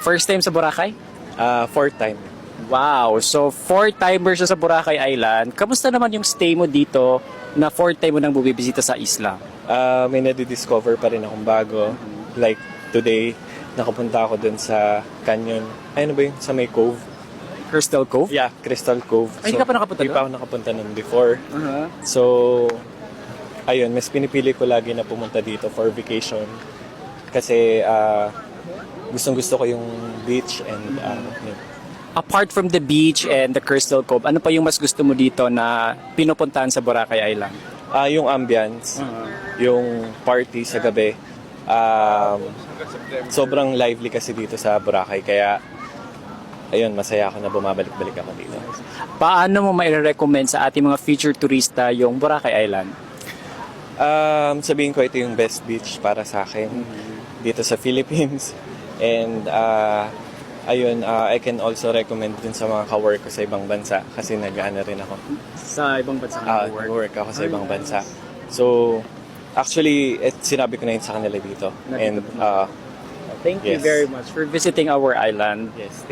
First time sa Boracay? Fourth time. Wow, so fourth timer siya sa Boracay Island. Kamusta naman yung stay mo dito na fourth time mo nang bumibisita sa isla? May nadidiscover pa rin akong bago. Like today, nakapunta ako dun sa canyon. Ay, ano ba yun? Sa may cove. Crystal Cove? Yeah, Crystal Cove. Ay, hindi ka pa nakapunta Hindi pa ako nakapunta nun before. So, ayun, mas pinipili ko lagi na pumunta dito for vacation. Kasi gustong gusto ko yung beach and yun. Apart from the beach and the Crystal Cove, ano pa yung mas gusto mo dito na pinupuntahan sa Boracay Island? Yung ambience, yung party sa gabi. Sobrang lively kasi dito sa Boracay. Kaya, ayun, masaya ako na bumabalik-balik ako dito. Paano mo mai-recommend sa ating mga future turista yung Boracay Island? Sabihin ko ito yung best beach para sa akin dito sa Philippines. And ayun, I can also recommend din sa mga ka-work ko sa ibang bansa kasi nag-ano rin ako. Sa ibang bansa Nag-work ako sa ibang bansa. So, actually, sinabi ko na yun sa kanila dito. And Thank you yes. very much for visiting our island. Yes,